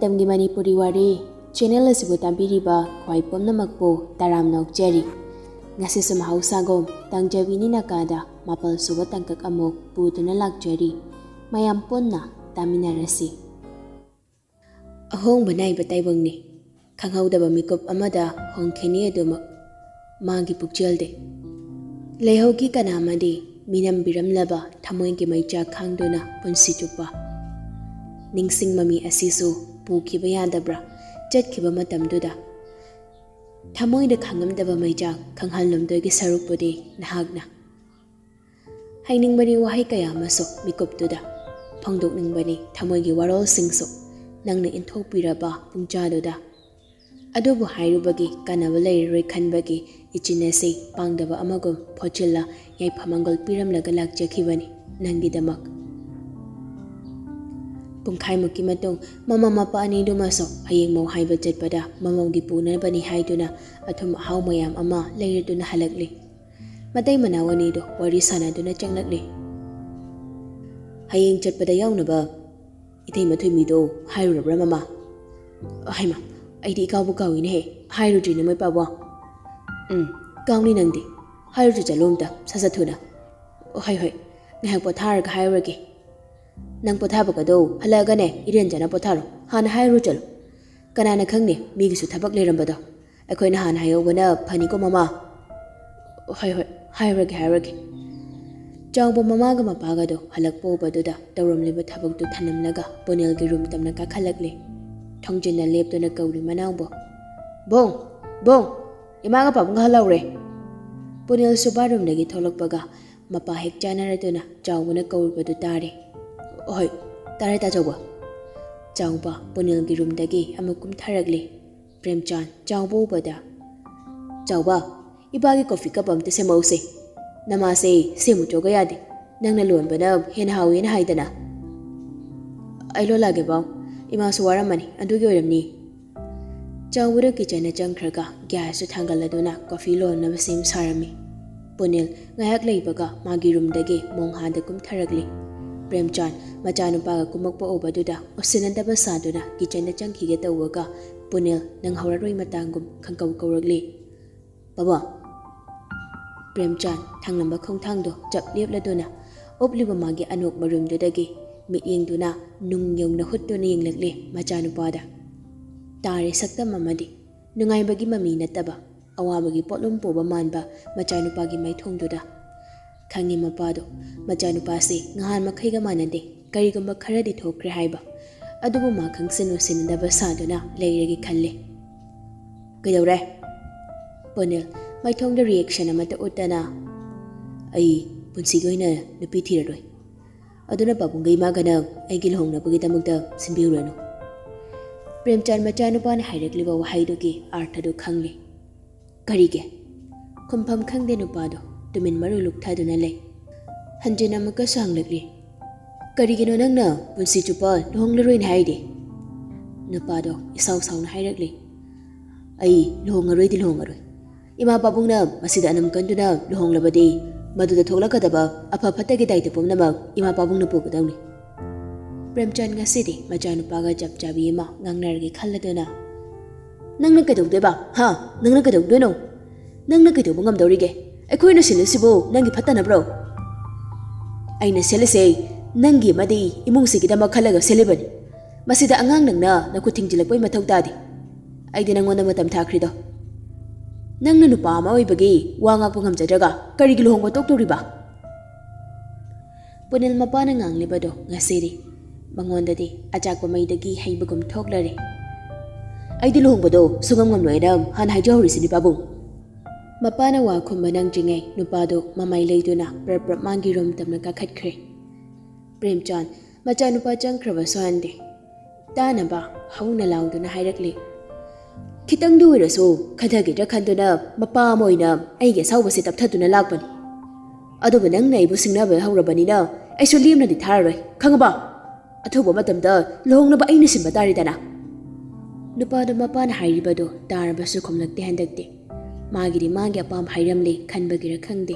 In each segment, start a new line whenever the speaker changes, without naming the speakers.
Matamgi Manipuri Wari channel asibu tambiriba khwai pomnamakpu taram nokjeri ngasi sum hausagom Tangjabini Nakada mapal suba tangkak amok puduna lakjeri mayam ponna taminarasi ahong banai bataibangni khanghaudaba mikup amada hongkheni adumak magi pukjelde lehogi kanamadi minam biramlaba thamoingi maicha khangduna punsi chupa ningsing mami asisu pukiba yadabra chatkiba matamduda thamoida khangamdaba maija khanghallamdoigi sarupudi nahagna hainingbani wahai kaya maso mikuptuda phangdokningbani thamoigi warol singso nangna inthokpiraba pungchaduda adubu hairubagi kanaba leiroi khanbagi ichinasi pangdaba amagum phochilla yaiphamangol piramlaga lakjakhibani nangidamak Pungkai muki matong mama mapa ani dumaso hayeng mau haiba chatpada mamawgi punabani haiduna athum hau mayam ama leiriduna halakli matai manawani do wari sanaduna changlakli hayeng chatpada yaunaba ithei mathoi mi do hairurabra mama haima aidi kabu kawine he hairudri ne mai pabwa kawni nangdi hairudri jalomta sasathuna hai hai ngahak pothar ga hairage Nang pothabaka do halagane irenjana potharo hana hairu chalo kanana khangni migisu thabak lerambado akoina hana hayogana phani ko mama hai hai hairage chawbo mama ga mapaga do halakpo baduda tawramliba thabak tu thanamnaga ponel gi room tamna ka khalakle thongjina leptona kauri manawbo bong imaga pabung halawre ponel subarum nagi tholokpaga mapa hek chanaraduna chawbona kaurba du tare Oi, tare ta chawba. Chawba ponil gi room dagi amukum tharagli. Premchan chawbo bada. Chawba, ibagi coffee cup amte se mause. Namase semu choga yade. Nangna lon bana hen hawi na haidana. Ailo lage baw. Ima suwara mani andugi oramni. Chawbura kitchen na changkhraga gas su thangaladuna coffee lon na sim sarami. Ponil ngayak leibaga magi room dagi monghanda kum tharagli. Premchan machanupaga kumakpa obaduda osinandaba saduna kitchen changkige tawga punil nang hauraroi matangum khangkaw kawragli baba Premchan thanglamba khongthangdo chap lepladuna obliba magi anok marumdudagi mityengduna nungyongna huttuna yenglakli machanupada tare sakta mamadi nungaibagi mami nataba awabagi potlum poba manba machanupagi maithongduda Khangi mapado machanupase ngahan makhaiga manade karigamba kharadi thokre haiba adubu ma khangsinu sinadaba saduna leiragi khalle kaidawre ponel maithongda reaction amata utana ai punsi goina nupi thiraroi aduna babungai magana aigi lhongnabagi damukta simbiurano Premchan machanupana hairakliba wahaidugi arthadu khangli karige khumpham khangde nupado tumin maru luktaduna lay hanjina maka sanglakli karigino nangna punsi chupa lohonglaroin haide napado isaw sawna hairakli ai lohongaroi di lohongaroi ima babungna masida anam kanduna lohonglabadi maduda thoklakadaba afa phatagi daita pomnama ima babungna pugadawni Premchan ngasidi machanupaga japchabi ma ngangnargi khalladuna nangna kadawdeba ha nangna kadawdono nangna kadawba ngamdawrige Akoina silisibo nangi phatanabro Aina silise nangi madi imungsigidama khalaga silibani masida angang nangna nakuthingjilakpai mathau tadi aidi nangonda matam thakrido nangna nupa ma oibagi wanga pungamjadraga karigi lohongba toktoriba Punil mapana nganglibado ngasiri mangondadi achakpa maidagi haibagum thoklare aidi lohongbado sungam loidam han haijawrisini babung Mapana wa khumba nangjingai nupado mamai leiduna prap mangi rom tamna ka khatkre Premchan machanupa changkhraba sohande tanaba hauna lauduna hairakli khitang duiraso khadagi rakhanduna mapa moina aige sawbase tapthaduna lakpani aduba nangna ibu singnaba haurabani na aiso lemna di thararoi khangaba athoba matamda lohngnaba aina simba taridana nupado mapana hairibado tarabasu khomlakte handakte Magiri magi apam hairamle khanbagira khangde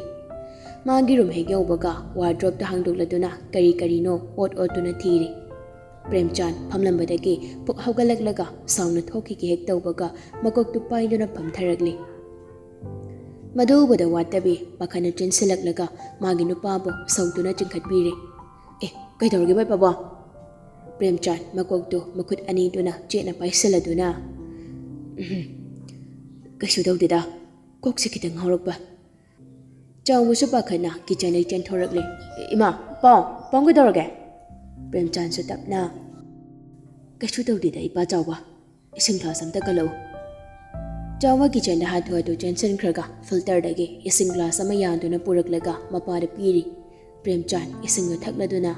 magi room heg yawbaga wardrobe ta hangdokladuna kari no ot otuna thiri ꯄ꯭ꯔꯦꯝꯆꯥꯟ ꯐꯝꯂꯝꯕꯗꯒꯤ ꯄꯨꯛ ꯍꯧꯒꯠꯂꯛꯂꯒ ꯁꯥꯎꯅ ꯊꯣꯛꯈꯤꯒꯦ ꯍꯦꯛ ꯇꯧꯕꯒ ꯃꯀꯣꯛꯇꯨ ꯄꯥꯏꯗꯨꯅ ꯐꯝꯊꯔꯛꯂꯤ꯫ ꯃꯗꯨ ꯎꯕꯗ ꯋꯥꯠꯇꯕꯤ ꯄꯥꯈꯠꯅ ꯆꯦꯟꯁꯤꯜꯂꯛꯂꯒ ꯃꯥꯒꯤ ꯅꯨꯄꯥꯕꯨ ꯁꯧꯗꯨꯅ ꯆꯤꯡꯈꯠꯄꯤꯔꯤ꯫ "ꯑꯦ, ꯀꯩꯗꯧꯔꯒꯦ ꯃꯥꯏ ꯄꯥꯕ?" ꯄ꯭ꯔꯦꯝꯆꯥꯟ ꯃꯀꯣꯛꯇꯨ ꯃꯈꯨꯠ ꯑꯅꯤꯗꯨꯅ ꯆꯦꯠꯅ ꯄꯥꯏꯁꯤꯜꯂꯗꯨꯅ "ꯀꯩꯁꯨ ꯇꯧꯗꯦꯗ, ꯀꯣꯛꯁꯦ ꯈꯤꯇꯪ ꯉꯥꯎꯔꯛꯄ." ꯆꯥꯎꯕꯁꯨ ꯄꯥꯈꯠꯅ ꯀꯤꯆꯟꯗꯩ ꯆꯦꯟꯊꯣꯔꯛꯂꯤ꯫ "ꯏꯃꯥ, ꯄꯥꯎ ꯀꯩꯗꯧꯔꯒꯦ?" ꯄ꯭ꯔꯦꯝꯆꯥꯟꯁꯨ ꯇꯞꯅ "ꯀꯩꯁꯨ ꯇꯧꯗꯦꯗ ꯏꯄꯥ ꯆꯥꯎꯕ, ꯏꯁꯤꯡ ꯒ꯭ꯂꯥꯁ ꯑꯝꯇ ꯀꯜꯂꯛꯎ." ꯆꯥꯎꯕ ꯀꯤꯆꯟꯗ ꯍꯥꯊꯨ ꯆꯦꯟꯁꯤꯟꯈ꯭ꯔꯒ ꯐꯤꯜꯇꯔꯗꯒꯤ ꯏꯁꯤꯡ ꯒ꯭ꯂꯥꯁ ꯑꯃ ꯌꯥꯟꯗꯨꯅ ꯄꯨꯔꯛꯂꯒ ꯃꯄꯥꯗ ꯄꯤꯔꯤ꯫ ꯄ꯭ꯔꯦꯝꯆꯥꯟ ꯏꯁꯤꯡꯗꯨ ꯊꯛꯂꯗꯨꯅ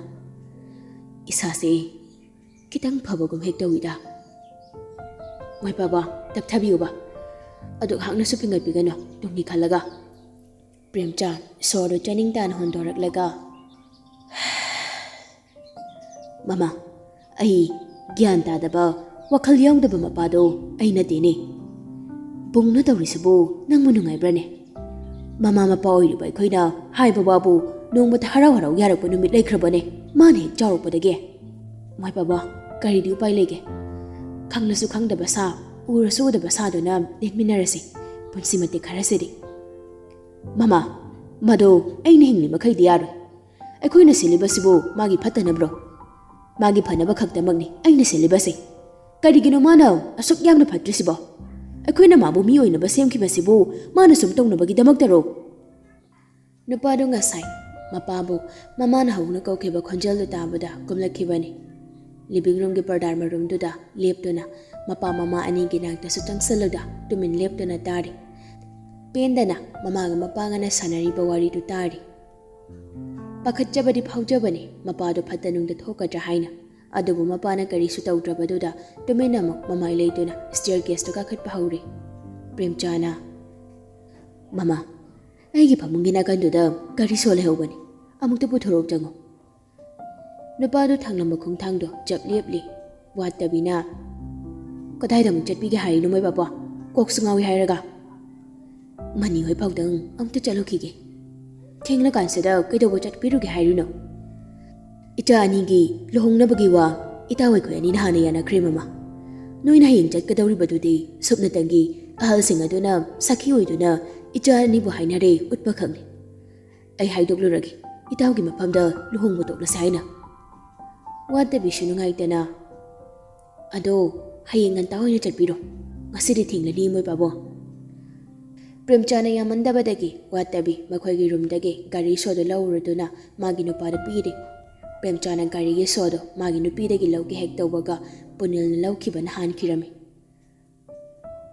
"ꯏꯁꯥꯁꯦ ꯈꯤꯇꯪ ꯐꯕꯒꯨꯝ ꯍꯦꯛ ꯇꯧꯏꯗ." "ꯃꯥꯏ ꯄꯥꯕ, ꯇꯞꯊꯕꯤꯌꯨꯕ, ꯑꯗꯨꯛ ꯍꯥꯛꯅꯁꯨ ꯐꯤꯡꯒꯠꯄꯤꯒꯅꯨ, ꯇꯨꯡꯒꯤ ꯈꯜꯂꯒ." ꯄ꯭ꯔꯦꯝꯆꯥꯟ ꯁꯣꯔꯗꯨ ꯆꯥꯅꯤꯡ ꯇꯥꯅ ꯍꯣꯟꯗꯣꯔꯛꯂꯒ "ꯃꯃꯥ, ꯑꯩ ꯒ꯭ꯌꯥꯟ ꯇꯥꯗꯕ, ꯋꯥꯈꯜ ꯌꯥꯎꯗꯕ ꯃꯄꯥꯗꯣ ꯑꯩ ꯅꯠꯇꯦꯅꯦ. ꯕꯨꯡꯅ ꯇꯧꯔꯤꯁꯤꯕꯨ ꯅꯪꯕꯨ ꯅꯨꯡꯉꯥꯏꯕ꯭ꯔꯅꯦ? ꯃꯃꯥ ꯃꯄꯥ ꯑꯣꯏꯔꯤꯕ ꯑꯩꯈꯣꯏꯅ ꯍꯥꯏꯕ ꯋꯥꯕꯨ ꯅꯣꯡꯃꯇ ꯍꯔꯥꯎ ꯌꯥꯔꯛꯄ ꯅꯨꯃꯤꯠ ꯂꯩꯈ꯭ꯔꯕꯅꯦ ꯃꯥꯅ ꯍꯦꯛ ꯆꯥꯎꯔꯛꯄꯗꯒꯤ? ꯃꯥꯏ ꯄꯥꯕ, ꯀꯔꯤꯗꯤ ꯎꯄꯥꯏ ꯂꯩꯒꯦ? ꯈꯪꯂꯁꯨ ꯈꯪꯗꯕ ꯁꯥ, ꯎꯔꯁꯨ ꯎꯗꯕ ꯁꯥꯗꯨꯅ ꯂꯦꯟꯃꯤꯟꯅꯔꯁꯤ ꯄꯨꯟꯁꯤ ꯃꯇꯦꯛ ꯈꯔꯁꯤꯗꯤ." "ꯃꯃꯥ, ꯃꯗꯣ ꯑꯩꯅ ꯍꯤꯡꯂꯤ ꯃꯈꯩꯗꯤ ꯌꯥꯔꯣꯏ. ꯑꯩꯈꯣꯏꯅ ꯁꯤꯜꯂꯤꯕꯁꯤꯕꯨ ꯃꯥꯒꯤ ꯐꯠꯇꯅꯕ꯭ꯔꯣ? ꯃꯥꯒꯤ ꯐꯅꯕ ꯈꯛꯇꯃꯛꯅꯤ ꯑꯩꯅ ꯁꯤꯜꯂꯤꯕꯁꯦ. ꯀꯔꯤꯒꯤꯅꯣ ꯃꯥꯅ ꯑꯁꯨꯛ ꯌꯥꯝꯅ ꯐꯠꯇ꯭ꯔꯤꯁꯤꯕꯣ? ꯑꯩꯈꯣꯏꯅ ꯃꯥꯕꯨ ꯃꯤ ꯑꯣꯏꯅꯕ ꯁꯦꯝꯈꯤꯕꯁꯤꯕꯨ ꯃꯥꯅ ꯁꯨꯝ ꯇꯧꯅꯕꯒꯤꯗꯃꯛꯇꯔꯣ?" ꯅꯨꯄꯥꯗꯨ ꯉꯁꯥꯏ ꯃꯄꯥꯕꯨ ꯃꯃꯥꯅ ꯍꯧꯅ ꯀꯧꯈꯤꯕ ꯈꯣꯟꯖꯦꯜꯗꯨ ꯇꯥꯕꯗ ꯀꯨꯝꯂꯛꯈꯤꯕꯅꯤ꯫ ꯂꯤꯕꯤꯡ ꯔꯨꯝꯒꯤ ꯄꯔꯗꯥ ꯃꯔꯨꯝꯗꯨꯗ ꯂꯦꯞꯇꯨꯅ ꯃꯄꯥ ꯃꯃꯥ ꯑꯅꯤꯒꯤ ꯅꯥꯛꯇꯁꯨ ꯆꯪꯁꯤꯜꯂꯒ ꯇꯨꯃꯤꯟ ꯂꯦꯞꯇꯨꯅ ꯇꯥꯔꯤ꯫ ꯄꯦꯟꯗꯅ ꯃꯃꯥꯒ ꯃꯄꯥꯒꯅ ꯁꯥꯟꯅꯔꯤꯕ ꯋꯥꯔꯤꯗꯨ ꯇꯥꯔꯤ꯫ ꯄꯥꯈꯠꯆꯕꯗꯤ ꯐꯥꯎꯖꯕꯅꯤ ꯃꯄꯥꯗꯨ ꯐꯠꯇ ꯅꯨꯡꯗ ꯊꯣꯛꯀꯗ꯭ꯔꯥ ꯍꯥꯏꯅ, ꯑꯗꯨꯕꯨ ꯃꯄꯥꯅ ꯀꯔꯤꯁꯨ ꯇꯧꯗ꯭ꯔꯕꯗꯨꯗ ꯇꯨꯃꯤꯟꯅ ꯑꯃꯨꯛ ꯃꯃꯥꯏ ꯂꯩꯗꯨꯅ ꯁ꯭ꯇꯤꯌꯔ ꯀꯦꯁꯇꯨ ꯀꯥꯈꯠꯄ ꯍꯧꯔꯤ꯫ ꯄ꯭ꯔꯦꯝꯆꯥꯟꯅ "ꯃꯃꯥ, ꯑꯩꯒꯤ ꯐꯃꯨꯡꯒꯤ ꯅꯥꯀꯟꯗꯨꯗ ꯒꯥꯔꯤ ꯂꯩꯍꯧꯕꯅꯤ, ꯑꯃꯨꯛꯇ ꯄꯨꯊꯣꯔꯛꯎ ꯆꯪꯉꯨ." ꯅꯨꯄꯥꯗꯨ ꯊꯪꯂꯝꯕ ꯈꯣꯡꯊꯥꯡꯗꯣ ꯆꯞ ꯂꯦꯞꯂꯤ꯫ ꯋꯥꯠꯇꯕꯤꯅ "ꯀꯗꯥꯏꯗ ꯑꯃꯨꯛ ꯆꯠꯄꯤꯒꯦ ꯍꯥꯏꯔꯤꯅꯣ ꯃꯣꯏ ꯄꯥꯄꯥ? ꯀꯣꯛꯁꯨ ꯉꯥꯎꯏ ꯍꯥꯏꯔꯒ." "ꯃꯅꯤ ꯍꯣꯏ ꯐꯥꯎꯗꯪ ꯑꯃꯨꯛꯇ ꯆꯠꯂꯨꯈꯤꯒꯦ. ꯊꯦꯡꯂꯀꯥꯟꯁꯤꯗ ꯀꯩꯗꯧꯕ ꯆꯠꯄꯤꯔꯨꯒꯦ ꯍꯥꯏꯔꯤꯅꯣ? ꯏꯆꯥ ꯑꯅꯤꯒꯤ ꯂꯨꯍꯣꯡꯅꯕꯒꯤ ꯋꯥ ꯏꯇꯥꯍꯣꯏꯈꯣꯏ ꯑꯅꯤ ꯅꯍꯥꯟꯅ ꯌꯥꯅꯈ꯭ꯔꯦ ꯃꯃꯥ. ꯅꯣꯏꯅ ꯍꯌꯦꯡ ꯆꯠꯀꯗꯧꯔꯤꯕꯗꯨꯗꯤ ꯁꯨꯞꯅꯇꯪꯒꯤ ꯑꯍꯜꯁꯤꯡ ꯑꯗꯨꯅ ꯁꯥꯈꯤ ꯑꯣꯏꯗꯨꯅ ꯏꯆꯥ ꯑꯅꯤꯕꯨ ꯍꯥꯏꯅꯔꯦ ꯎꯠꯄ ꯈꯛꯅꯤ. ꯑꯩ ꯍꯥꯏꯗꯣꯛꯂꯨꯔꯒꯦ ꯏꯇꯥꯎꯒꯤ ꯃꯐꯝꯗ ꯂꯨꯍꯣꯡꯕ ꯇꯣꯛꯂꯁꯦ ꯍꯥꯏꯅ." ꯋꯥꯠꯇꯕꯤꯁꯨ ꯅꯨꯡꯉꯥꯏꯇꯅ "ꯑꯗꯣ ꯍꯌꯦꯡ ꯉꯟꯇꯥ ꯑꯣꯏꯅ ꯆꯠꯄꯤꯔꯣ, ꯉꯁꯤꯗꯤ ꯊꯦꯡꯂꯅꯤ ꯃꯣꯏ ꯄꯥꯕꯣ." ꯄ꯭ꯔꯦꯝꯆꯥꯟꯅ ꯌꯥꯝꯃꯟꯗꯕꯗꯒꯤ ꯋꯥꯠꯇꯕꯤ ꯃꯈꯣꯏꯒꯤ ꯔꯨꯝꯗꯒꯤ ꯒꯥꯔꯤ ꯁꯣꯗꯨ ꯂꯧꯔꯨꯗꯨꯅ ꯃꯥꯒꯤ ꯅꯨꯄꯥꯗ ꯄꯤꯔꯤ꯫ ꯄ꯭ꯔꯦꯝꯆꯥꯟꯅ ꯒꯥꯔꯤꯒꯤ ꯁꯣꯗꯨ ꯃꯥꯒꯤ ꯅꯨꯄꯤꯗꯒꯤ ꯂꯧꯒꯦ ꯍꯦꯛ ꯇꯧꯕꯒ ꯄꯨꯅꯤꯜꯅ ꯂꯧꯈꯤꯕꯅ ꯍꯥꯟꯈꯤꯔꯝꯃꯤ꯫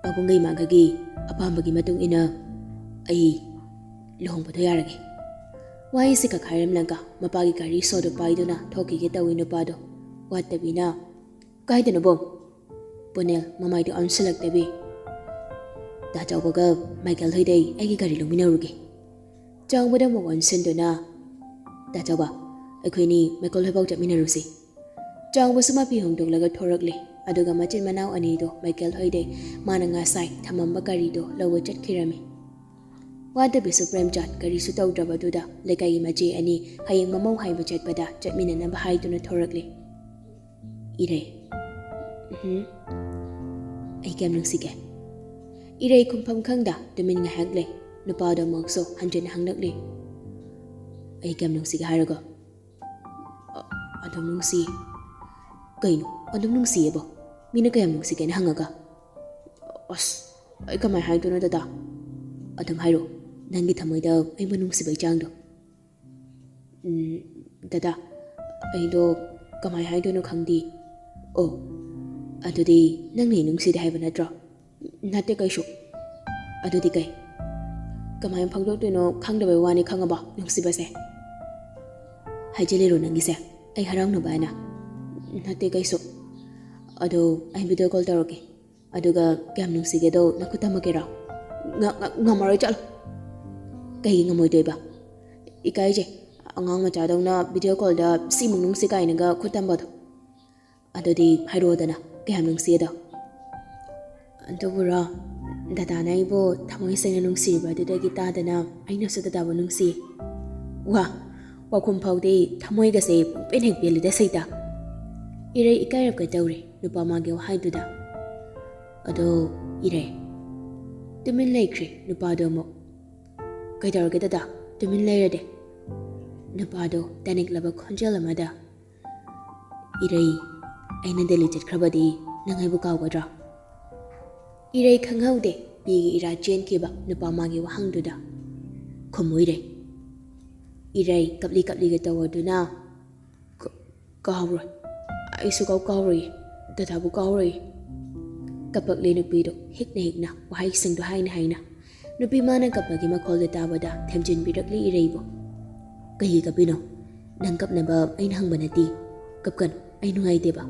"ꯄꯥꯕꯨꯡꯒꯩ ꯃꯥꯒꯒꯤ ꯑꯄꯥꯝꯕꯒꯤ ꯃꯇꯨꯡ ꯏꯟꯅ ꯑꯩ ꯂꯨꯍꯣꯡꯕꯗꯣ ꯌꯥꯔꯒꯦ." ꯋꯥꯍꯩꯁꯤ ꯀꯛꯈꯥꯏꯔꯝꯂꯒ ꯃꯄꯥꯒꯤ ꯒꯥꯔꯤ ꯁꯣꯗꯨ ꯄꯥꯏꯗꯨꯅ ꯊꯣꯛꯈꯤꯒꯦ ꯇꯧꯏ ꯅꯨꯄꯥꯗꯣ꯫ ꯋꯥꯠꯇꯕꯤꯅ "ꯀꯥꯏꯗꯅꯣ ꯕꯣꯝ?" ꯄꯨꯅꯤꯜ ꯃꯃꯥꯏꯗꯨ ꯑꯣꯟꯁꯤꯜꯂꯛꯇꯕꯤ "ꯗꯥ ꯆꯥꯎꯕꯒ ꯃꯥꯏꯀꯦꯜ ꯍꯣꯏꯗꯩ ꯑꯩꯒꯤ ꯒꯥꯔꯤ ꯂꯧꯃꯤꯟꯅꯔꯨꯒꯦ." ꯆꯥꯎꯕꯗ ꯑꯃꯨꯛ ꯑꯣꯟꯁꯤꯟꯗꯨꯅ "ꯗꯥ ꯆꯥꯎꯕ, ꯑꯩꯈꯣꯏꯅꯤ ꯃꯥꯏꯀꯦꯜ ꯍꯣꯏꯐꯥꯎ ꯆꯠꯃꯤꯟꯅꯔꯨꯁꯤ." ꯆꯥꯎꯕꯁꯨ ꯃꯄꯤ ꯍꯣꯡꯗꯣꯛꯂꯒ ꯊꯣꯔꯛꯂꯤ꯫ ꯑꯗꯨꯒ ꯃꯆꯤꯟ ꯃꯅꯥꯎ ꯑꯅꯤꯗꯨ ꯃꯥꯏꯀꯦꯜ ꯍꯣꯏꯗꯩ ꯃꯥꯅ ꯉꯁꯥꯏ ꯊꯝꯃꯝꯕ ꯒꯥꯔꯤꯗꯣ ꯂꯧꯕ ꯆꯠꯈꯤꯔꯝꯃꯤ꯫ ꯋꯥꯠꯇꯕꯤꯁꯨ ꯄ꯭ꯔꯦꯝꯆꯥꯟ ꯀꯔꯤꯁꯨ ꯇꯧꯗ꯭ꯔꯕꯗꯨꯗ ꯂꯩꯀꯥꯏꯒꯤ ꯃꯆꯦ ꯑꯅꯤ ꯍꯌꯦꯡ ꯃꯃꯧ ꯍꯥꯏꯕ ꯆꯠꯄꯗ ꯆꯠꯃꯤꯟꯅꯅꯕ ꯍꯥꯏꯗꯨꯅ ꯊꯣꯔꯛꯂꯤ꯫ "ꯏꯔꯩ." "ꯑꯩ ꯀꯌꯥꯝ ꯅꯨꯡꯁꯤꯒꯦ?" ꯏꯔꯩ ꯈꯨꯝꯐꯝ ꯈꯪꯗ ꯇꯨꯃꯤꯟ ꯉꯥꯏꯍꯥꯛ ꯂꯩ꯫ ꯅꯨꯄꯥꯗꯣ ꯑꯃꯨꯛꯁꯨ ꯍꯟꯖꯤꯟ ꯍꯪꯂꯛꯂꯤ꯫ "ꯑꯩ ꯀꯌꯥꯝ ꯅꯨꯡꯁꯤꯒꯦ ꯍꯥꯏꯔꯒ?" "ꯑꯗꯨꯝ ꯅꯨꯡꯁꯤꯌꯦ." "ꯀꯩꯅꯣ ꯑꯗꯨꯝ ꯅꯨꯡꯁꯤꯌꯦꯕꯣ? ꯃꯤꯅ ꯀꯌꯥꯝ ꯅꯨꯡꯁꯤꯒꯦꯅ ꯍꯪꯉꯒ?" "ꯑꯁ, ꯑꯩ ꯀꯃꯥꯏꯅ ꯍꯥꯏꯗꯣꯏꯅꯣ ꯗꯗꯥ?" "ꯑꯗꯨꯝ ꯍꯥꯏꯔꯛꯑꯣ, ꯅꯪꯒꯤ ꯊꯃꯣꯏꯗ ꯑꯩꯕꯨ ꯅꯨꯡꯁꯤꯕꯩ ꯆꯥꯡꯗꯣ." "ꯗꯗꯥ, ꯑꯩꯗꯣ ꯀꯃꯥꯏꯅ ꯍꯥꯏꯗꯣꯏꯅꯣ ꯈꯪꯗꯦ." "ꯑꯣ, ꯑꯗꯨꯗꯤ ꯅꯪꯅ ꯑꯩ ꯅꯨꯡꯁꯤꯗꯦ ꯍꯥꯏꯕ ꯅꯠꯇ꯭ꯔꯣ?" "ꯅꯠꯇꯦ ꯀꯩꯁꯨ." "ꯑꯗꯨꯗꯤ ꯀꯩ?" "ꯀꯃꯥꯏꯅ ꯐꯣꯡꯗꯣꯛꯇꯣꯏꯅꯣ ꯈꯪꯗꯕꯩ ꯋꯥꯅꯤ ꯈꯪꯉꯕ ꯅꯨꯡꯁꯤꯕꯁꯦ." "ꯍꯥꯏꯖꯤꯜꯂꯤꯔꯣ ꯅꯪꯒꯤꯁꯦ ꯑꯩ ꯍꯔꯥꯎꯅꯕ ꯍꯥꯏꯅ?" "ꯅꯠꯇꯦ ꯀꯩꯁꯨ." "ꯑꯗꯣ ꯑꯩ ꯚꯤꯗꯤꯑꯣ ꯀꯣꯜ ꯇꯧꯔꯛꯀꯦ, ꯑꯗꯨꯒ ꯀꯌꯥꯝ ꯅꯨꯡꯁꯤꯒꯦꯗꯣ ꯅꯈꯨꯠ ꯊꯝꯃꯛꯀꯦꯔꯣ?" "ꯉꯝꯃꯔꯣꯏ, ꯆꯠꯂꯣ." "ꯀꯩꯒꯤ ꯉꯝꯃꯣꯏꯗꯣꯏꯕ?" "ꯏꯀꯥꯏꯖꯩ, ꯑꯉꯥꯡ ꯃꯆꯥꯗꯧꯅ ꯚꯤꯗꯤꯑꯣ ꯀꯣꯜꯗ ꯁꯤꯃꯨꯛ ꯅꯨꯡꯁꯤ ꯀꯥꯏꯅꯒ ꯈꯨꯠ ꯊꯝꯕꯗꯣ." "ꯑꯗꯨꯗꯤ ꯍꯥꯏꯔꯛꯑꯣꯗꯅ ꯀꯌꯥꯝ ꯅꯨꯡꯁꯤꯌꯦꯗꯣ." "ꯑꯗꯨꯕꯨꯔꯣ, ꯗꯗꯥꯅ ꯑꯩꯕꯨ ꯊꯃꯣꯏ ꯁꯦꯡꯅ ꯅꯨꯡꯁꯤꯔꯤꯕ ꯑꯗꯨꯗꯒꯤ ꯇꯥꯗꯅ ꯑꯩꯅꯁꯨ ꯗꯗꯥꯕꯨ ꯅꯨꯡꯁꯤꯌꯦ." "ꯋꯥ, ꯋꯥꯈꯨꯝ ꯐꯥꯎꯗꯤ ꯊꯃꯣꯏꯒꯁꯦ ꯄꯨꯡꯄꯦꯟ ꯍꯦꯛ ꯄꯦꯜꯂꯤꯗ ꯁꯩꯇ." Iray ikarap kay tawri, nupa magiw haiduda. Ado, iray. Tumin laikri, nupa do mo. Kay tawar kita da, tumin lairade. Nupa do, tanik laba konjal amada. Iray, ay nandalitit krabadi, nangay bukaw kadra. Iray kanghawde, bigi ira jen kiba, nupa magiw hangduda. Kumu iray. Iray, kapli ka tawar do na. Kawroy. Ay sukaw kawroy. Dadabu kawroy. Kapag li nupi do, hikna, wahay sing do hayna. Nupi manang kapag imakol do tabada, temjin birakli iray bo. Kahi kapino, nangkap na ba ay nahang banati. Kapkan, ay nungay diba?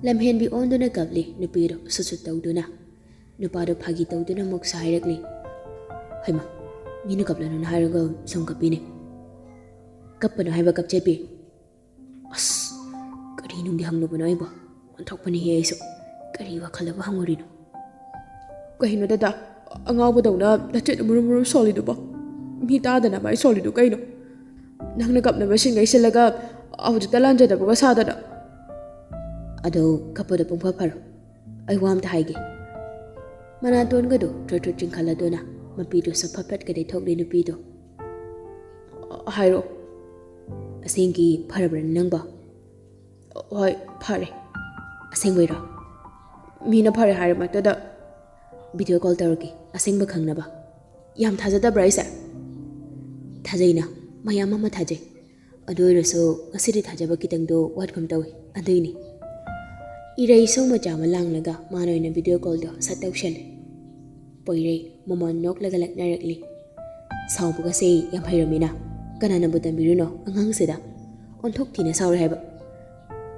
Lamhen bi ondo na kapli, nupi do, susutaw do na. Nupado pagitaw do na moksahirakli. Hay ma, mino kapla no naharaga song kapine. Kapano hay ba kapchepi? As, karinong di hangno ba na iba? Antok pa niya iso. Kariwa kalaba hangurino.
Kahino dada, ang awa daw na nachit umurumuro solido ba? Mitada na ba ay solido kayo no? Nang nagap na ba singay silaga, awa talan dyan na ba kasada na?
Ado, kapoda pong paparo. Ay wam tahaygi. Manaton ka do, trotro chingkala do na. Mapito sa papat ka day tok din upito.
Hayro.
Asingki parabran nang ba?
Hoy, pare.
Asing wira.
Mina pare hayro magdada.
Video call tawagi. Asing bakang na ba?
Yam thazada braisa.
Thazay na. Mayama mathajay. Adoy raso, ngasiri thajaba kitang do watkom tawi. Adoy ni. Iray so majama lang laga manoy na video call do sa tawsyan. Poiray, mamon nok lagalak narakli. Sao po kasi yam hayramina. Kana nabutan biruno ang hangsida. Ontok tina saur heba.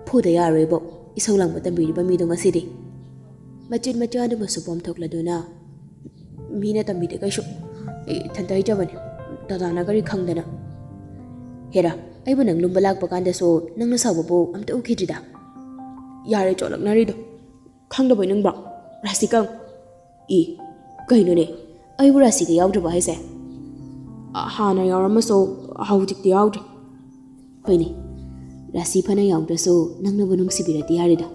Puda yaroy bo. Isaw lang matambiri ba midong asidi. Machid machado mo supom tok lado na. Mina tambiri kayo. Tantay jaban. Tatana kari kangda na. Hera, ay ba nang lumbalag pa kanda so nang nasawa po amta ukidida.
Yare cholak na rido. Kangda boy nang ba? Rasi kang.
Kahino ne. Ay ba rasi ka yaw ba haise?
Hana yauramaso hawjikti yaudre.
Hoyne, rasi pa na yaudreso nang nabunong sibirati yarida.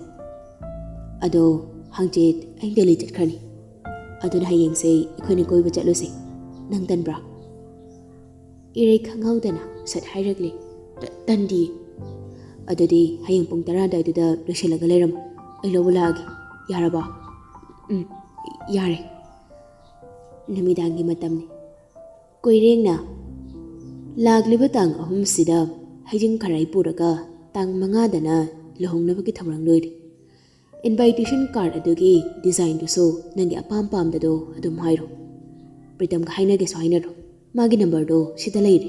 Ado, hangjit ay delitit krani. Ado na hayeng say ikoni koy ba chalo say. Nang tanbra. Iray kanghaw na sat hayragli. Tandi. Ado di hayeng pong tarada ito da lusilaga layram. Ay lawalagi. Yara ba? Yare. Namidangi matam ni. Koireng na. Lagliba tang ahum sida hajing karay puraga tang mangada na lohong na pagkitawrang loy. Invitation card adugi design do so nangi apam-pam da do adum hayro. Pritam ka hayna geso hayna do. Magi number do sida layri.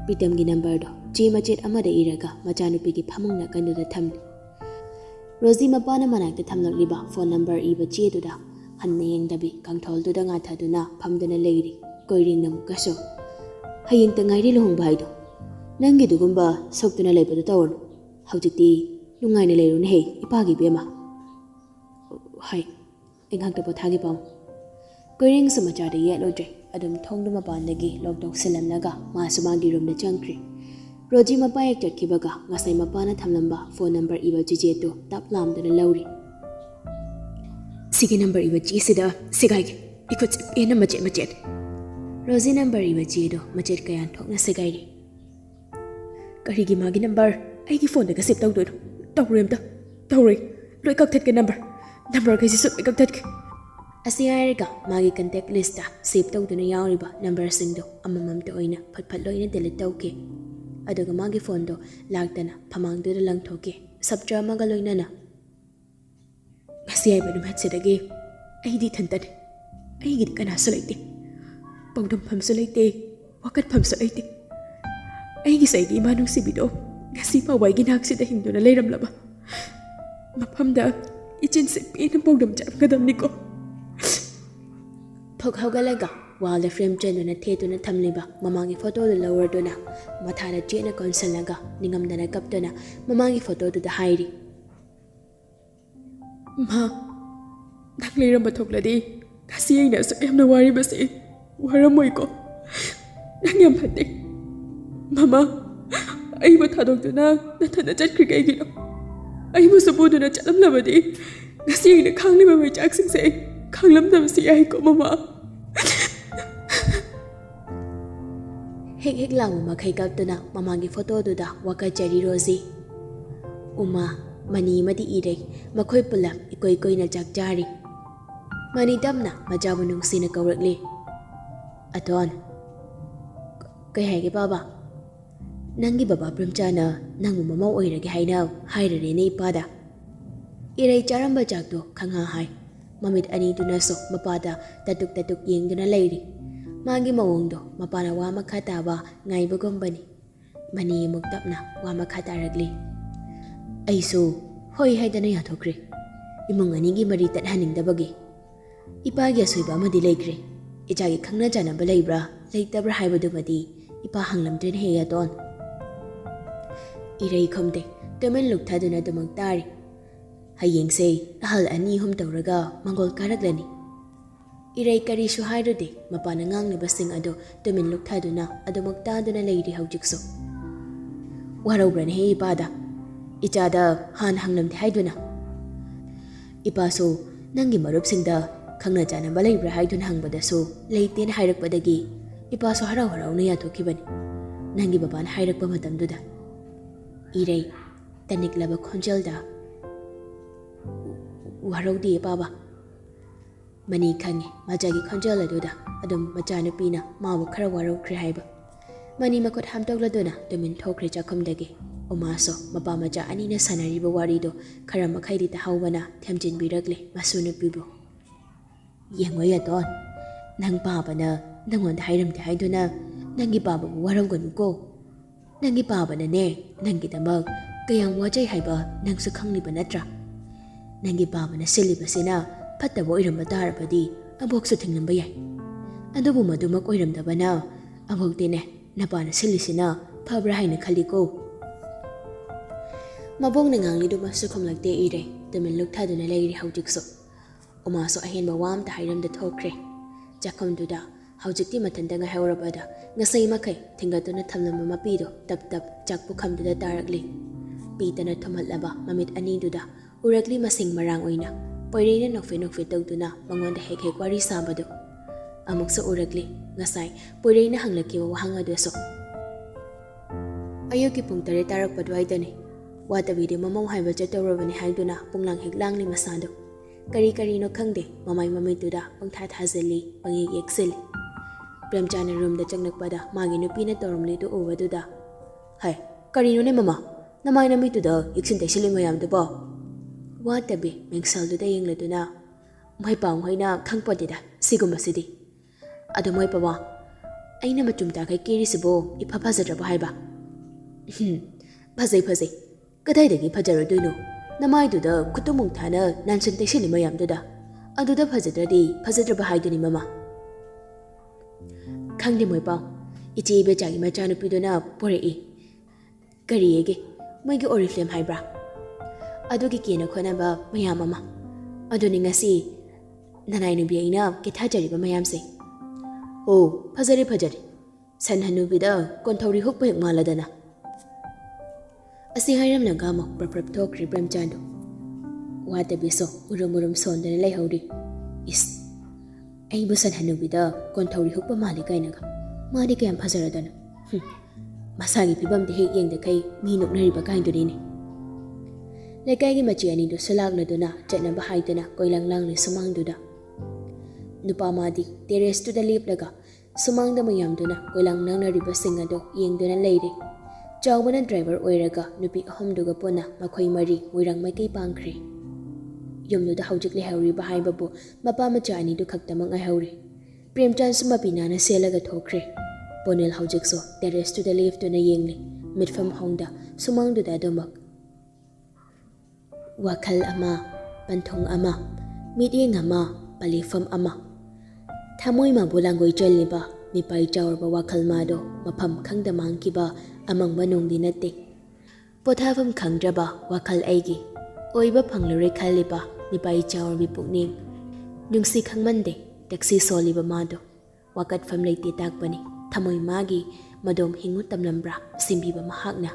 Pritam gi number do chi machet amada iraga machanupi gi phamong na kanu da thamni. Rosie mapana manakta thamlakliba phone number iba chi do da hanna yengdabi kangthol do da nga tha do na phamdana layri. Koiring na mukaso. Hayeng tangayri lohong bahay do. Nanggi dugumba sokto na laypa do tawar. Hawjikti nungay na layro na hey ipagi bema. Hay, inghagta po thagi pa mo. Koiring sa machada yet lodre. Adum thong dumabandagi logdog silam naga masumagi room na changkri. Roji mapayak chat kibaga ngasay mapana thamlamba phone number iba jijeto taplam do na lawri. Sige number iba jisida sigay ikot ina machet. Rosie number iba jedo machet kayan thok na sigayri.
Karigi magi number ay phone daga sip tawdo. Tawrem ta. Tawri. Loi kaktet ke number. Number kasi sup kaktet ke.
Asiyari ka magi contact list ta sip tawdo na yauri ba number singdo amamam to oina phatphat loi na delete tawke. Aduga magi phone do lagta na pamang do lang thoke. Subtra maga loi na.
Asiyay ba numat sidagi. Ay di tantan. Ay gid kana sulaiti. Pagdum pamsa layte, wakat pamsa layte. Ay gisay di manong si Bido, kasi paway ginaksida hindo na layram laba. Mapamda, ichinsipin ang pagdum jam kadam niko.
Paghawgalaga, while the frame jen na teto na tamliba, mamangi photo do lower do na, matana jen na konsalaga, ningam na nagap do na, mamangi photo do da hayri.
Ma, naklayram batog ladi, kasi ay nasa kayam na wari basi. Waramoy ko. Nangyam hati. Mama, ꯑꯩꯕꯨ ꯊꯥꯗꯣꯛꯇꯨꯅ ꯅꯊꯟꯗ ꯆꯠꯈ꯭ꯔꯤ ꯀꯩꯒꯤꯅꯣ? ꯑꯩꯕꯨ ꯁꯨꯕꯨꯗꯨꯅ ꯆꯠꯂꯝꯂꯕꯗꯤ ꯉꯁꯤ ꯑꯩꯅ ꯈꯥꯡꯂꯤꯕ ꯃꯩꯆꯥꯛꯁꯤꯡꯁꯦ ꯈꯥꯡꯂꯝꯗꯕꯁꯨ ꯌꯥꯏꯀꯣ ꯃꯃꯥ꯫
ꯍꯦꯛ ꯍꯦꯛ ꯂꯥꯡꯕ ꯃꯈꯩ ꯀꯞꯇꯨꯅ ꯃꯃꯥꯒꯤ ꯐꯣꯇꯣꯗꯨꯗ ꯋꯥꯀꯠꯆꯔꯤ ꯔꯣꯖꯤ꯫ ꯎꯃꯥ, ꯃꯅꯤ ꯑꯃꯗꯤ ꯏꯔꯩ ꯃꯈꯣꯏ ꯄꯨꯂꯞ ꯏꯀꯣꯏ ꯀꯣꯏꯅ ꯆꯥꯛ ꯆꯥꯔꯤ꯫ ꯃꯅꯤ ꯇꯞꯅ ꯃꯆꯥꯕꯨ ꯅꯨꯡꯁꯤꯅ ꯀꯧꯔꯛꯂꯤ꯫ ꯑꯇꯣꯟ, ꯀꯩ ꯍꯥꯏꯒꯦ ꯕꯥꯕꯥ? ꯅꯪꯒꯤ ꯕꯕꯥ ꯄ꯭ꯔꯦꯝꯆꯥꯅ ꯅꯪꯕꯨ ꯃꯃꯧ ꯑꯣꯏꯔꯒꯦ ꯍꯥꯏꯅ ꯍꯥꯏꯔꯔꯦꯅꯦ ꯏꯄꯥꯗ꯫ ꯏꯔꯩ ꯆꯥꯔꯝꯕ ꯆꯥꯛꯇꯣ ꯈꯪꯍꯥ ꯍꯥꯏ꯫ ꯃꯃꯤꯠ ꯑꯅꯤꯗꯨꯅꯁꯨ ꯃꯄꯥꯗ ꯇꯇꯨꯛ ꯇꯇꯨꯛ ꯌꯦꯡꯗꯨꯅ ꯂꯩꯔꯤ꯫ ꯃꯥꯒꯤ ꯃꯑꯣꯡꯗꯣ ꯃꯄꯥꯅ ꯋꯥ ꯃꯈꯥ ꯇꯥꯕ ꯉꯥꯏꯕꯒꯨꯝꯕꯅꯤ꯫ ꯃꯅꯤ ꯑꯃꯨꯛ ꯇꯞꯅ ꯋꯥ ꯃꯈꯥ ꯇꯥꯔꯛꯂꯤ꯫ ꯑꯩꯁꯨ ꯍꯣꯏ ꯍꯥꯏꯗꯅ ꯌꯥꯊꯣꯛꯈ꯭ꯔꯦ, ꯏꯃꯨꯡ ꯑꯅꯤꯒꯤ ꯃꯔꯤ ꯇꯠꯍꯟꯅꯤꯡꯗꯕꯒꯤ꯫ ꯏꯄꯥꯒꯤ ꯑꯁꯣꯏꯕ ꯑꯃꯗꯤ ꯂꯩꯈ꯭ꯔꯦ꯫ ꯏꯆꯥꯒꯤ ꯈꯪꯅ ꯆꯥꯟꯅꯕ ꯂꯩꯕ꯭ꯔꯥ ꯂꯩꯇꯕ꯭ꯔꯥ ꯍꯥꯏꯕꯗꯨꯃꯗꯤ ꯏꯄꯥ ꯍꯪꯂꯝꯗ꯭ꯔꯦꯅ ꯍꯦ ꯑꯇꯣꯟ꯫ ꯏꯔꯩ ꯈꯨꯝꯗꯦ, ꯇꯨꯃꯤꯟ ꯂꯨꯛꯊꯗꯨꯅ ꯑꯗꯨꯃꯛ ꯇꯥꯔꯤ꯫ ꯍꯌꯦꯡꯁꯦ ꯑꯍꯜ 2-3 ꯇꯧꯔꯒ ꯃꯪꯒꯣꯜ ꯀꯥꯔꯛꯂꯅꯤ꯫ ꯏꯔꯩ ꯀꯔꯤꯁꯨ ꯍꯥꯏꯔꯨꯗꯦ꯫ ꯃꯄꯥꯅ ꯉꯥꯡꯂꯤꯕꯁꯤꯡ ꯑꯗꯨ ꯇꯨꯃꯤꯟ ꯂꯨꯛꯊꯗꯨꯅ ꯑꯗꯨꯃꯛ ꯇꯥꯗꯨꯅ ꯂꯩꯔꯤ ꯍꯧꯖꯤꯛꯁꯨ꯫ ꯋꯥꯔꯧꯕ꯭ꯔꯅꯦꯍꯦ ꯏꯄꯥꯗ? ꯏꯆꯥꯗ ꯍꯥꯟꯅ ꯍꯪꯂꯝꯗꯦ ꯍꯥꯏꯗꯨꯅ꯫ ꯏꯄꯥꯁꯨ ꯅꯪꯒꯤ ꯃꯔꯨꯞꯁꯤꯡꯗ ꯈꯪꯅ ꯆꯥꯟꯅꯕ ꯂꯩꯕ꯭ꯔꯥ ꯍꯥꯏꯗꯨꯅ ꯍꯪꯕꯗꯁꯨ ꯂꯩꯇꯦꯅ ꯍꯥꯏꯔꯛꯄꯗꯒꯤ ꯏꯄꯥꯁꯨ ꯍꯔꯥꯎ ꯍꯔꯥꯎꯅ ꯌꯥꯊꯣꯛꯈꯤꯕꯅꯤ, ꯅꯪꯒꯤ ꯕꯕꯥꯅ ꯍꯥꯏꯔꯛꯄ ꯃꯇꯝꯗꯨꯗ꯫ ꯏꯔꯩ ꯇꯅꯤꯛꯂꯕ ꯈꯣꯟꯖꯦꯜꯗ, ꯋꯥꯔꯧꯗꯤꯌꯦ ꯕꯥꯕꯥ꯫ ꯃꯅꯤ ꯈꯪꯉꯤ ꯃꯆꯥꯒꯤ ꯈꯣꯟꯖꯦꯜ ꯑꯗꯨꯗ ꯑꯗꯨꯝ ꯃꯆꯥꯅꯨꯄꯤꯅ ꯃꯥꯕꯨ ꯈꯔ ꯋꯥꯔꯧꯈ꯭ꯔꯦ ꯍꯥꯏꯕ꯫ ꯃꯅꯤ ꯃꯈꯨꯠ ꯍꯥꯝꯗꯣꯛꯂꯗꯨꯅ ꯇꯨꯃꯤꯟ ꯊꯣꯛꯈ꯭ꯔꯦ ꯆꯥꯛꯈꯨꯝꯗꯒꯤ꯫ ꯎꯃꯥꯁꯨ ꯃꯄꯥ ꯃꯆꯥ ꯑꯅꯤꯅ ꯁꯥꯟꯅꯔꯤꯕ ꯋꯥꯔꯤꯗꯣ ꯈꯔ ꯃꯈꯩꯗꯤ ꯇꯥꯍꯧꯕꯅ ꯊꯦꯝꯖꯤꯟꯕꯤꯔꯛꯂꯦ ꯃꯁꯨ ꯅꯨꯄꯤꯕꯨ꯫ ꯌꯦꯡꯉꯣ ꯑꯇꯣꯟ, ꯅꯪ ꯄꯥꯕꯅ ꯅꯪꯉꯣꯟꯗ ꯍꯥꯏꯔꯝꯗꯦ ꯍꯥꯏꯗꯨꯅ ꯅꯪꯒꯤ ꯄꯥꯕꯕꯨ ꯋꯥꯔꯧꯒꯅꯨꯀꯣ꯫ ꯅꯪꯒꯤ ꯄꯥꯕꯅꯅꯦ ꯅꯪꯒꯤꯗꯃꯛ ꯀꯌꯥꯝ ꯋꯥꯖꯩ ꯍꯥꯏꯕ ꯅꯪꯁꯨ ꯈꯪꯂꯤꯕ ꯅꯠꯇ꯭ꯔꯥ? ꯅꯪꯒꯤ ꯄꯥꯕꯅ ꯁꯤꯜꯂꯤꯕꯁꯤꯅ ꯐꯠꯇꯕ ꯑꯣꯏꯔꯝꯕ ꯇꯥꯔꯕꯗꯤ ꯑꯕꯣꯛꯁꯨ ꯊꯤꯡꯂꯝꯕ ꯌꯥꯏ꯫ ꯑꯗꯨꯕꯨ ꯃꯗꯨꯃꯛ ꯑꯣꯏꯔꯝꯗꯕꯅ ꯑꯕꯣꯛꯇꯤꯅꯦ ꯅꯄꯥꯅ ꯁꯤꯜꯂꯤꯁꯤꯅ ꯐꯕ꯭ꯔꯥ ꯍꯥꯏꯅ ꯈꯜꯂꯤꯀꯣ꯫ ꯃꯕꯣꯛꯅ ꯉꯥꯡꯂꯤꯗꯨꯃꯁꯨ ꯈꯨꯝꯂꯛꯇꯦ ꯏꯔꯩ, ꯇꯨꯃꯤꯟ ꯂꯨꯛꯊꯗꯨꯅ ꯂꯩꯔꯤ ꯍꯧꯖꯤꯛꯁꯨ꯫ ꯎꯃꯥꯁꯨ ꯑꯍꯦꯟꯕ ꯋꯥ ꯑꯝꯇ ꯍꯥꯏꯔꯝꯗ ꯊꯣꯛꯈ꯭ꯔꯦ꯫ ꯆꯥꯛꯈꯨꯝꯗꯨꯗ ꯍꯧꯖꯤꯛꯇꯤ ꯃꯊꯟꯇ ꯉꯥꯏꯍꯧꯔꯕꯗ ꯉꯁꯥꯏ ꯃꯈꯩ ꯊꯤꯡꯒꯠꯇꯨꯅ ꯊꯝꯂꯝꯕ ꯃꯄꯤꯗꯣ ꯇꯞ ꯇꯞ ꯆꯥꯛ ꯄꯨꯈꯝꯗꯨꯗ ꯇꯥꯔꯛꯂꯤ꯫ ꯄꯤꯇꯅ ꯊꯨꯝꯍꯠꯂꯕ ꯃꯃꯤꯠ ꯑꯅꯤꯗꯨꯗ ꯎꯔꯛꯂꯤ ꯃꯁꯤꯡ ꯃꯔꯥꯡ ꯑꯣꯏꯅ꯫ ꯄꯣꯏꯔꯩꯅ ꯅꯣꯛꯐꯦ ꯅꯣꯛꯐꯦ ꯇꯧꯗꯨꯅ ꯃꯉꯣꯟꯗ ꯍꯦꯛ ꯍꯦꯛ ꯋꯥꯔꯤ ꯁꯥꯕꯗꯨ꯫ ꯑꯃꯨꯛꯁꯨ ꯎꯔꯛꯂꯤ ꯉꯁꯥꯏ ꯄꯣꯏꯔꯩꯅ ꯍꯪꯂꯛꯈꯤꯕ ꯋꯥꯍꯪ ꯑꯗꯨꯁꯨ꯫ ꯑꯌꯨꯛꯀꯤ ꯄꯨꯡ 9 ꯇꯥꯔꯛꯄ ꯑꯗꯨꯋꯥꯏꯗꯅꯤ꯫ ꯋꯥꯇꯕꯤꯗꯤ ꯃꯃꯧ ꯍꯥꯏꯕ ꯆꯠꯇꯧꯔꯕꯅꯤ ꯍꯥꯏꯗꯨꯅ ꯄꯨꯡꯂꯥꯡ ꯍꯦꯛ ꯂꯥꯡꯂꯤ ꯃꯁꯥꯗꯣ꯫ ꯀꯔꯤ ꯀꯔꯤꯅꯣ ꯈꯪꯗꯦ ꯃꯃꯥꯏ ꯃꯃꯤꯠꯇꯨꯗ ꯄꯪꯊꯥ ꯊꯥꯖꯤꯜꯂꯤ, ꯄꯪꯌꯦꯛ ꯌꯦꯛꯁꯤꯜꯂꯤ꯫ ꯄ꯭ꯔꯦꯝꯆꯥꯅ ꯔꯨꯝꯗ ꯆꯪꯂꯛꯄꯗ ꯃꯥꯒꯤ ꯅꯨꯄꯤꯅ ꯇꯧꯔꯝꯂꯤꯗꯨ ꯎꯕꯗꯨꯗ, ꯍꯥꯏ ꯀꯔꯤꯅꯣꯅꯦ ꯃꯃꯥ, ꯅꯃꯥꯏ ꯅꯃꯤꯠꯇꯨꯗ ꯌꯦꯛꯁꯤꯟ ꯇꯩꯁꯤꯜꯂꯤ ꯃꯌꯥꯝꯗꯨꯕꯣ? ꯋꯥꯇꯕꯤ ꯃꯤꯡꯁꯦꯜꯗꯨꯗ ꯌꯦꯡꯂꯗꯨꯅ, ꯃꯣꯏ ꯄꯥꯎꯍꯣꯏꯅ ꯈꯪꯄꯣꯠꯇꯦꯗ ꯁꯤꯒꯨꯝꯕꯁꯤꯗꯤ꯫ ꯑꯗꯣ ꯃꯣꯏ ꯄꯥꯋꯥ, ꯑꯩꯅ ꯃꯆꯨꯝ ꯇꯥꯈꯩ ꯀꯦꯔꯤꯁꯤꯕꯨ ꯏꯐ ꯐꯖꯗ꯭ꯔꯕ ꯍꯥꯏꯕ? ꯐꯖꯩ ꯐꯖꯩ, ꯀꯗꯥꯏꯗꯒꯤ ꯐꯖꯔꯣꯏꯗꯣꯏꯅꯣ? ꯅꯃꯥꯏꯗꯨꯗ ꯈꯨꯠꯇꯨꯃꯨꯛ ꯊꯥꯅ ꯅꯥꯟꯁꯤꯟ ꯇꯩꯁꯤꯜꯂꯤ ꯃꯌꯥꯝꯗꯨꯗ, ꯑꯗꯨꯗ ꯐꯖꯗ꯭ꯔꯗꯤ ꯐꯖꯗ꯭ꯔꯕ ꯍꯥꯏꯗꯨꯅꯤ ꯃꯃꯥ꯫ ꯈꯪꯗꯦ ꯃꯣꯏ ꯄꯥꯎ, ꯏꯆꯦ ꯏꯕꯦꯆꯥꯒꯤ ꯃꯆꯥꯅꯨꯄꯤꯗꯨꯅ ꯄꯣꯔꯛꯏ꯫ ꯀꯔꯤꯌꯦꯒꯦ ꯃꯣꯏꯒꯤ ꯑꯣꯔꯤꯐ꯭ꯂꯦꯝ ꯍꯥꯏꯕ꯭ꯔꯥ? ꯑꯗꯨꯒꯤ ꯀꯦꯅ ꯈꯣꯠꯅꯕ ꯃꯌꯥꯝ ꯑꯃ꯫ ꯑꯗꯨꯅꯤ ꯉꯁꯤ ꯅꯅꯥꯏ ꯅꯨꯕꯤ ꯑꯩꯅ ꯀꯦꯊꯖꯔꯤꯕ ꯃꯌꯥꯝꯁꯦ꯫ ꯑꯣ ꯐꯖꯔꯦ ꯐꯖꯔꯦ, ꯁꯟ ꯍꯅꯨꯕꯤꯗ ꯀꯣꯟꯊꯧꯔꯤ ꯍꯨꯛꯄ ꯍꯦꯛ ꯃꯥꯜꯂꯗꯅ꯫ ꯑꯁꯤ ꯍꯥꯏꯔꯝꯂꯒ ꯑꯃꯨꯛ ꯄ꯭ꯔꯞ ꯊꯣꯛꯈ꯭ꯔꯤ ꯄ꯭ꯔꯦꯝꯆꯥꯟꯗꯣ꯫ ꯋꯥꯇꯕꯤꯁꯨ ꯃꯨꯔꯨꯝ ꯃꯨꯔꯨꯝ ꯁꯣꯟꯗꯨꯅ ꯂꯩꯍꯧꯔꯤ꯫ ꯏꯁ, ꯑꯩꯕꯨ ꯁꯟ ꯍꯅꯨꯕꯤꯗ ꯀꯣꯟꯊꯧꯔꯤ ꯍꯨꯛꯄ ꯃꯥꯜꯂꯤ ꯀꯥꯏꯅꯒ, ꯃꯥꯗꯤ ꯀꯌꯥꯝ ꯐꯖꯔꯗꯅ꯫ ꯃꯁꯥꯒꯤ ꯐꯤꯕꯝꯗ ꯍꯦꯛ ꯌꯦꯡꯗꯈꯩ ꯃꯤ ꯅꯣꯛꯅꯔꯤꯕ ꯀꯥꯏꯗꯨꯅꯤꯅꯦ꯫ ꯂꯩꯀꯥꯏꯒꯤ ꯃꯆꯤ ꯑꯅꯤꯗꯨꯁꯨ ꯂꯥꯛꯂꯗꯨꯅ ꯆꯠꯅꯕ ꯍꯥꯏꯗꯨꯅ ꯀꯣꯏꯂꯥꯡ ꯂꯥꯡꯂꯤ ꯁꯨꯃꯥꯡꯗꯨꯗ꯫ ꯅꯨꯄꯥ ꯃꯥꯗꯤ ꯇꯦꯔꯦꯁꯇꯨꯗ ꯂꯦꯞꯂꯒ ꯁꯨꯃꯥꯡꯗ ꯃꯌꯥꯝꯗꯨꯅ ꯀꯣꯏꯂꯥꯡ ꯂꯥꯡꯅꯔꯤꯕꯁꯤꯡ ꯑꯗꯨ ꯌꯦꯡꯗꯨꯅ ꯂꯩꯔꯤ꯫ ꯆꯥꯎꯕꯅ ꯗ꯭ꯔꯥꯏꯚꯔ ꯑꯣꯏꯔꯒ ꯅꯨꯄꯤ 3ꯗꯨꯒ ꯄꯨꯟꯅ ꯃꯈꯣꯏ 4 ꯃꯣꯏꯔꯥꯡ ꯃꯥꯏꯀꯩ ꯄꯥꯡꯈ꯭ꯔꯦ꯫ ꯌꯨꯝꯗꯨꯗ ꯍꯧꯖꯤꯛ ꯂꯩꯍꯧꯔꯤꯕ ꯍꯥꯏꯕꯕꯨ ꯃꯄꯥ ꯃꯆꯥ ꯑꯅꯤꯗꯨ ꯈꯛꯇꯃꯛ ꯉꯥꯏꯍꯧꯔꯤ꯫ ꯄ꯭ꯔꯦꯝꯆꯥꯟꯁꯨ ꯃꯄꯤ ꯅꯥꯅ ꯁꯦꯠꯂꯒ ꯊꯣꯛꯈ꯭ꯔꯦ꯫ ꯄꯣꯅꯤꯜ ꯍꯧꯖꯤꯛꯁꯨ ꯇꯦꯔꯦꯁꯇꯨꯗ ꯂꯦꯞꯇꯨꯅ ꯌꯦꯡꯂꯤ, ꯃꯤꯠꯐꯝ ꯍꯣꯡꯗ ꯁꯨꯃꯥꯡꯗꯨꯗ ꯑꯗꯨꯃꯛ꯫ ꯋꯥꯈꯜ ꯑꯃ, ꯄꯟꯊꯨꯡ ꯑꯃ, ꯃꯤꯠꯌꯦꯡ ꯑꯃ, ꯄꯂꯤꯐꯝ ꯑꯃ꯫ ꯊꯃꯣꯏ ꯃꯥꯕꯨ ꯂꯥꯡꯒꯣꯏ ꯆꯜꯂꯤꯕ ꯃꯤꯄꯥꯏ ꯆꯥꯎꯔꯕ ꯋꯥꯈꯜ ꯃꯥꯗꯣ ꯃꯐꯝ ꯈꯪꯗ ꯃꯥꯡꯈꯤꯕ ꯑꯃꯪꯕ ꯅꯣꯡꯗꯤ ꯅꯠꯇꯦ꯫ ꯄꯣꯊꯥꯐꯝ ꯈꯪꯗ꯭ꯔꯕ ꯋꯥꯈꯜ ꯑꯩꯒꯤ, ꯑꯣꯏꯕ ꯐꯪꯂꯔꯣꯏ ꯈꯜꯂꯤꯕ ꯃꯤꯄꯥꯏ ꯆꯥꯎꯔꯕꯤ ꯄꯨꯛꯅꯤꯡ꯫ ꯅꯨꯡꯁꯤ ꯈꯪꯃꯟꯗꯦ ꯇꯛꯁꯤ ꯁꯣꯜꯂꯤꯕ ꯃꯥꯗꯣ꯫ ꯋꯥꯀꯠꯐꯝ ꯂꯩꯇꯦ ꯇꯥꯛꯄꯅꯤ ꯊꯃꯣꯏ ꯃꯥꯒꯤ ꯃꯗꯣꯝ ꯍꯤꯡꯉꯨ ꯇꯝꯂꯝꯕ꯭ꯔꯥ ꯁꯤꯟꯕꯤꯕ ꯃꯍꯥꯛꯅ꯫